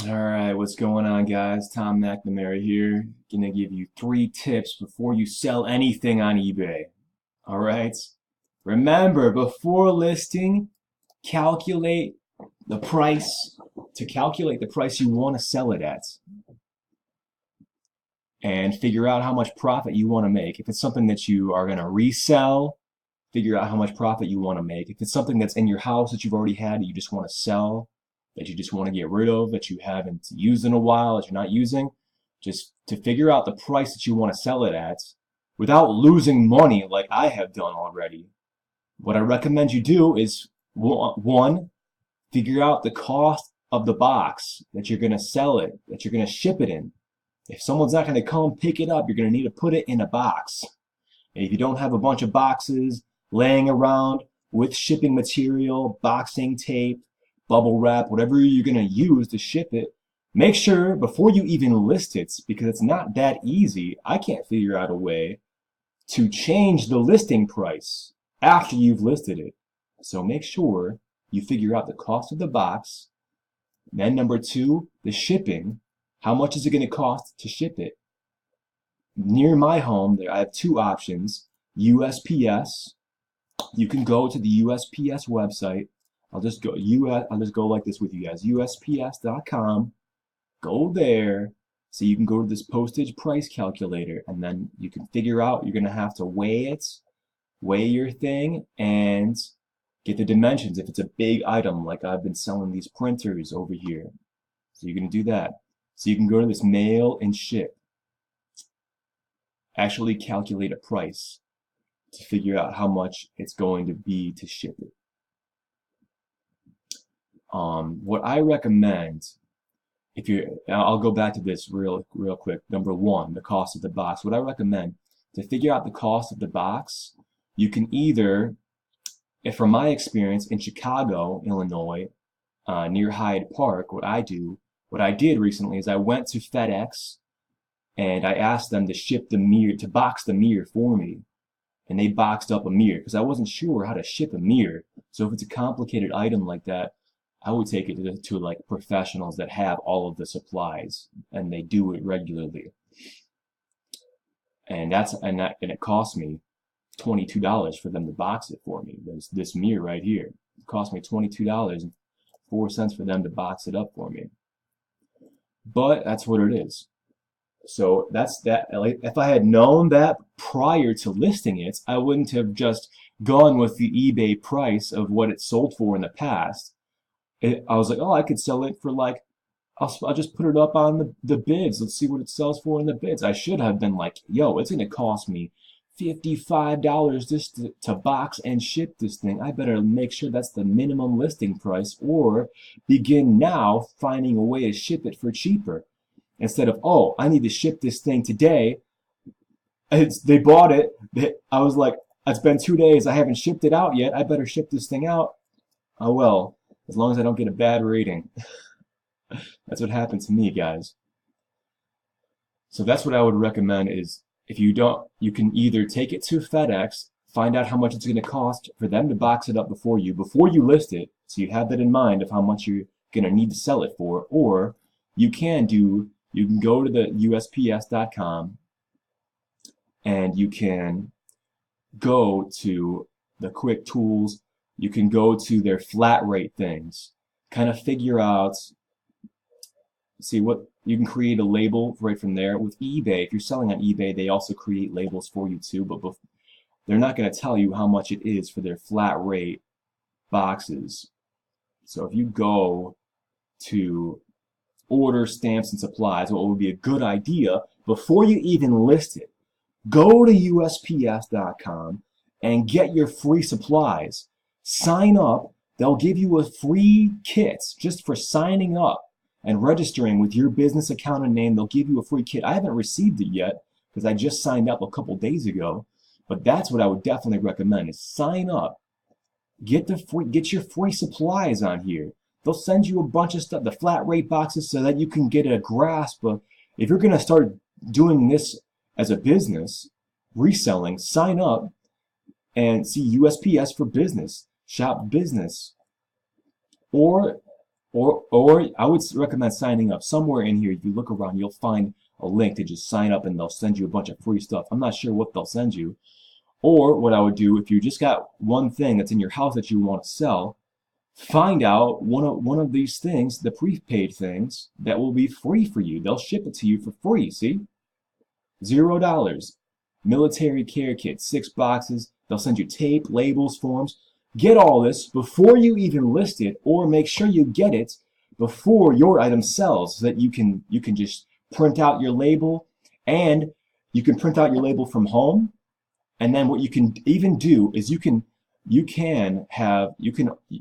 All right, what's going on, guys? Tom McNamara here. Gonna give you 3 tips before you sell anything on eBay. All right? Remember, before listing, calculate the price to calculate the price you want to sell it at and figure out how much profit you want to make. If it's something that you are going to resell, figure out how much profit you want to make. If it's something that's in your house that you've already had that you just want to sell, that you just want to get rid of, that you haven't used in a while, that you're not using, just to figure out the price that you want to sell it at without losing money like I have done already. What I recommend you do is one, figure out the cost of the box that you're going to sell it, that you're going to ship it in. If someone's not going to come pick it up, you're going to need to put it in a box. And if you don't have a bunch of boxes laying around with shipping material, boxing tape, bubble wrap, whatever you're going to use to ship it, make sure before you even list it, because it's not that easy. I can't figure out a way to change the listing price after you've listed it. So make sure you figure out the cost of the box. Then number two, the shipping. How much is it going to cost to ship it? Near my home, I have 2 options. USPS. You can go to the USPS website. I'll just go like this with you guys. USPS.com. Go there so you can go to this postage price calculator, and then you can figure out you're gonna have to weigh your thing, and get the dimensions if it's a big item like I've been selling these printers over here. So you're gonna do that. So you can go to this mail and ship. Actually calculate a price to figure out how much it's going to be to ship it. What I recommend, if you're, I'll go back to this real quick. Number one, the cost of the box. What I recommend to figure out the cost of the box, you can either, if from my experience in Chicago, Illinois, near Hyde Park, what I did recently is I went to FedEx and I asked them to ship the mirror, to box the mirror for me. And they boxed up a mirror because I wasn't sure how to ship a mirror. So if it's a complicated item like that, I would take it to like professionals that have all of the supplies and they do it regularly. And it cost me $22 for them to box it for me. There's this mirror right here. It cost me $22.04 for them to box it up for me. But that's what it is. So that's that. Like, if I had known that prior to listing it, I wouldn't have just gone with the eBay price of what it sold for in the past. I was like, oh, I could sell it for like, I'll just put it up on the bids. Let's see what it sells for in the bids. I should have been like, yo, it's going to cost me $55 just to box and ship this thing. I better make sure that's the minimum listing price or begin now finding a way to ship it for cheaper. Instead of, oh, I need to ship this thing today. They bought it. I was like, it's been 2 days. I haven't shipped it out yet. I better ship this thing out. Oh, well, as long as I don't get a bad rating. That's what happened to me, guys. So that's what I would recommend is if you don't, you can either take it to FedEx, find out how much it's going to cost for them to box it up before you list it, so you have that in mind of how much you're going to need to sell it for, or you can go to the USPS.com and you can go to the quick tools. You can go to their flat rate things, kind of figure out, see what you can create a label right from there. With eBay, if you're selling on eBay, they also create labels for you too, but they're not going to tell you how much it is for their flat rate boxes. So if you go to order stamps and supplies, what would be a good idea before you even list it, go to USPS.com and get your free supplies. Sign up. They'll give you a free kit just for signing up and registering with your business account and name. They'll give you a free kit. I haven't received it yet because I just signed up a couple days ago, but that's what I would definitely recommend is sign up. Get your free supplies on here. They'll send you a bunch of stuff, the flat rate boxes, so that you can get a grasp of if you're going to start doing this as a business, reselling, sign up and see USPS for business, shop business. Or Or I would recommend signing up. Somewhere in here, if you look around, you'll find a link to just sign up and they'll send you a bunch of free stuff. I'm not sure what they'll send you. Or what I would do, if you just got one thing that's in your house that you want to sell, find out one of these things, the prepaid things, that will be free for you. They'll ship it to you for free, see? $0. Military care kit, 6 boxes. They'll send you tape, labels, forms. Get all this before you even list it, or make sure you get it before your item sells, so that you can just print out your label, and you can print out your label from home. And then what you can even do is you can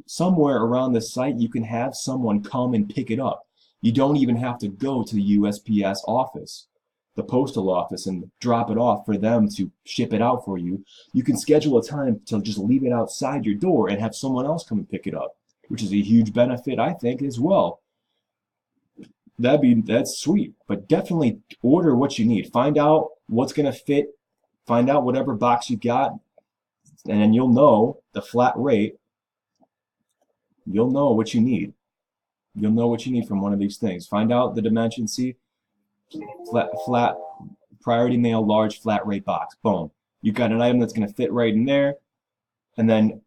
somewhere around the site, you can have someone come and pick it up. You don't even have to go to the USPS office, the postal office, and drop it off for them to ship it out for you. You can schedule a time to just leave it outside your door and have someone else come and pick it up, which is a huge benefit, I think, as well. That's sweet. But definitely order what you need. Find out what's gonna fit. Find out whatever box you got, and then you'll know the flat rate. You'll know what you need. You'll know what you need from one of these things. Find out the dimensions. See, flat priority mail, large flat rate box. Boom. You got an item that's going to fit right in there, and then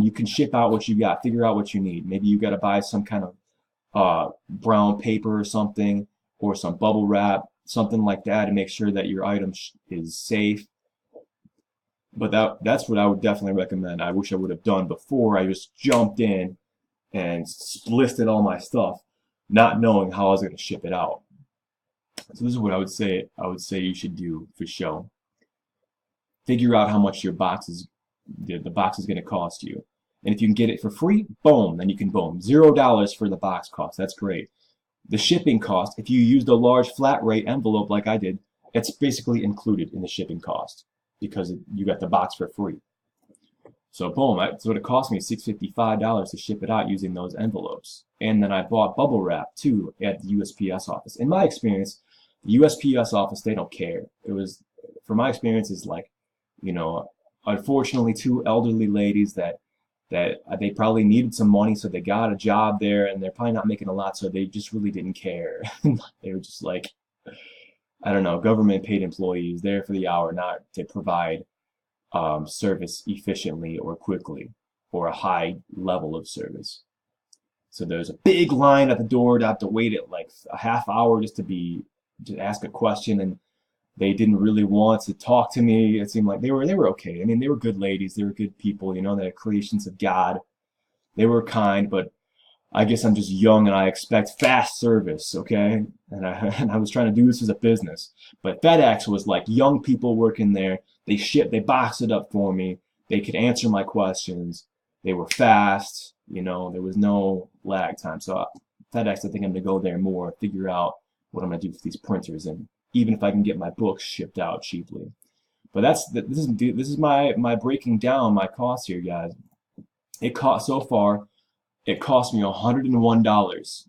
you can ship out what you got. Figure out what you need. Maybe you got to buy some kind of brown paper or something, or some bubble wrap, something like that, to make sure that your item is safe. But that's what I would definitely recommend. I wish I would have done before. I just jumped in and listed all my stuff, not knowing how I was going to ship it out. So this is what I would say you should do for sure. Figure out how much your box is, the box is going to cost you. And if you can get it for free, boom, then you can boom. $0 for the box cost. That's great. The shipping cost, if you used a large flat rate envelope like I did, it's basically included in the shipping cost because you got the box for free. So boom, so it cost me $655 to ship it out using those envelopes. And then I bought bubble wrap too at the USPS office. In my experience, the USPS office, they don't care. It was, from my experience, is like, you know, unfortunately, 2 elderly ladies that they probably needed some money, so they got a job there, and they're probably not making a lot, so they just really didn't care. They were just like, I don't know, government paid employees there for the hour, not to provide service efficiently or quickly, or a high level of service. So there's a big line at the door to have to wait at like a half hour just to ask a question, and they didn't really want to talk to me. It seemed like they were okay. I mean, they were good ladies, they were good people, you know, they're creations of God. They were kind, but I guess I'm just young and I expect fast service, okay? And I was trying to do this as a business. But FedEx was like young people working there. They boxed it up for me. They could answer my questions. They were fast, you know, there was no lag time. So FedEx, I think I'm gonna go there more, figure out what I'm gonna do with these printers, and even if I can get my books shipped out cheaply. But this is my breaking down my costs here, guys. It cost me $101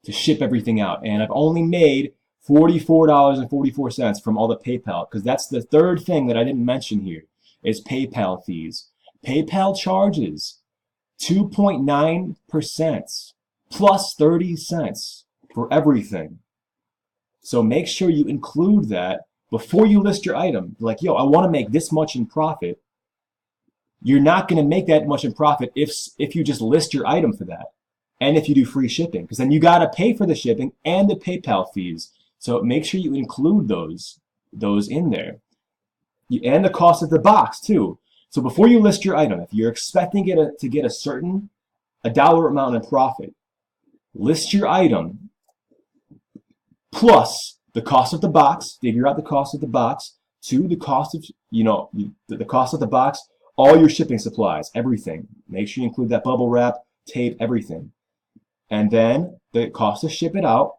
to ship everything out, and I've only made $44.44 from all the PayPal, because that's the third thing that I didn't mention here, is PayPal fees. PayPal charges 2.9% plus 30 cents for everything. So make sure you include that before you list your item. Like, yo, I want to make this much in profit. You're not going to make that much in profit if you just list your item for that, and if you do free shipping, because then you got to pay for the shipping and the PayPal fees. So make sure you include those in there, and the cost of the box too. So before you list your item, if you're expecting to get a dollar amount in profit, list your item plus the cost of the box. Figure out the cost of the box to the cost of, the cost of the box, all your shipping supplies, everything. Make sure you include that bubble wrap, tape, everything. And then the cost to ship it out.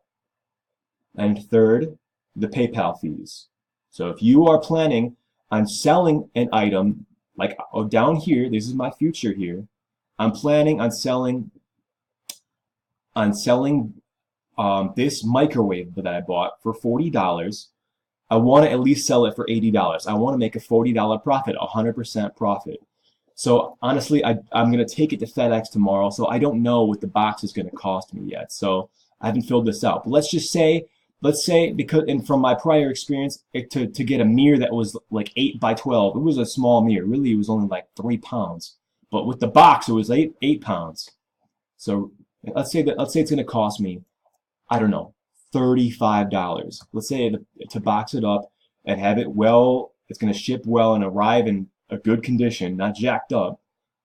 And third, the PayPal fees. So if you are planning on selling an item, like down here, this is my future here, I'm planning on selling this microwave that I bought for $40. I want to at least sell it for $80. I want to make a $40 profit, 100% profit. So honestly, I'm gonna take it to FedEx tomorrow. So I don't know what the box is gonna cost me yet. So I haven't filled this out. But let's say because and from my prior experience, to get a mirror that was like 8 by 12, it was a small mirror. Really, it was only like 3 pounds. But with the box, it was 8 pounds. So let's say it's gonna cost me, I don't know, $35. Let's say to box it up and have it well, it's going to ship well and arrive in a good condition, not jacked up,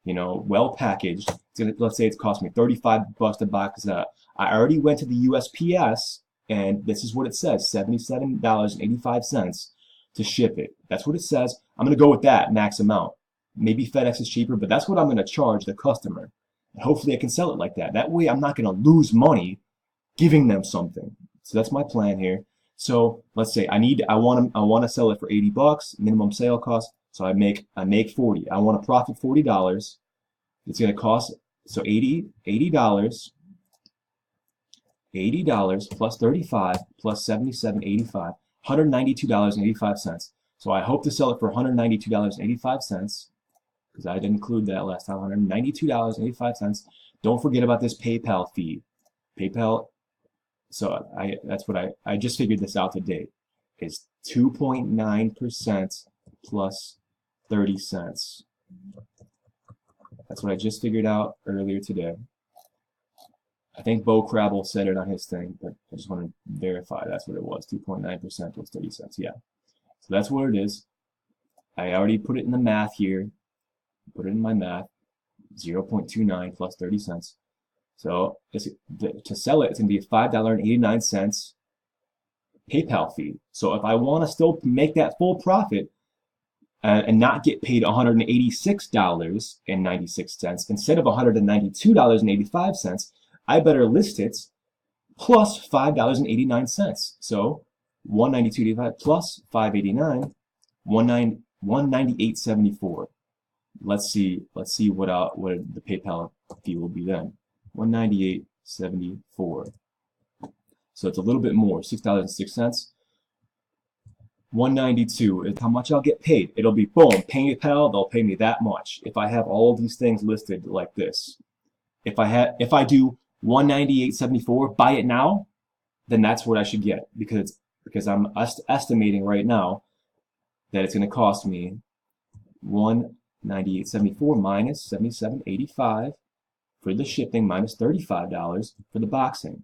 well packaged. Let's say it's cost me $35 to box it up. I already went to the USPS and this is what it says, $77.85 to ship it. That's what it says. I'm going to go with that max amount. Maybe FedEx is cheaper, but that's what I'm going to charge the customer. And hopefully I can sell it like that. That way I'm not going to lose money giving them something. So that's my plan here. So let's say I want to sell it for 80 bucks, minimum sale cost. So I make 40. I want to profit $40. It's going to cost so $80 plus 35 plus 77.85, $192.85. So I hope to sell it for $192.85 because I didn't include that last time. $192.85. Don't forget about this PayPal fee. PayPal. So that's what I just figured this out today. Is 2.9% plus 30 cents. That's what I just figured out earlier today. I think Bo Crabble said it on his thing, but I just want to verify that's what it was. 2.9% plus 30 cents. Yeah. So that's what it is. I already put it in the math here. Put it in my math. 0.29 plus 30 cents. So to sell it, it's going to be a $5.89 PayPal fee. So if I want to still make that full profit and not get paid $186.96 instead of $192.85, I better list it plus $5.89. So $192.85 plus $5.89, $198.74. Let's see what the PayPal fee will be then. $198.74. So it's a little bit more, $6.06. $192 is how much I'll get paid. It'll be boom, PayPal, they'll pay me that much. If I have all of these things listed like this. If I do $198.74, buy it now, then that's what I should get because I'm estimating right now that it's going to cost me $198.74 minus $77.85 for the shipping minus $35 for the boxing.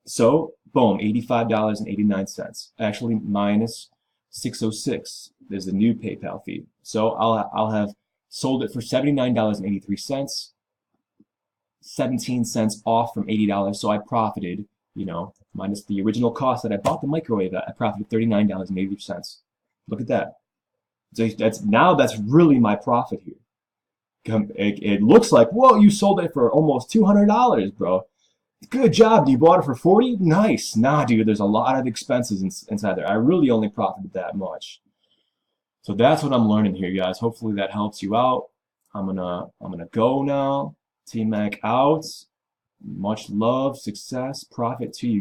So, boom, $85.89. Actually, minus $606 is the new PayPal fee. So I'll have sold it for $79.83, 17 cents off from $80. So I profited, minus the original cost that I bought the microwave at. I profited $39.83. Look at that. So that's really my profit here. It looks like, whoa, you sold it for almost $200, bro. Good job. You bought it for 40? Nice. Nah, dude, there's a lot of expenses inside there. I really only profited that much. So that's what I'm learning here, guys. Hopefully that helps you out. I'm gonna go now. T-Mac out. Much love, success, profit to you.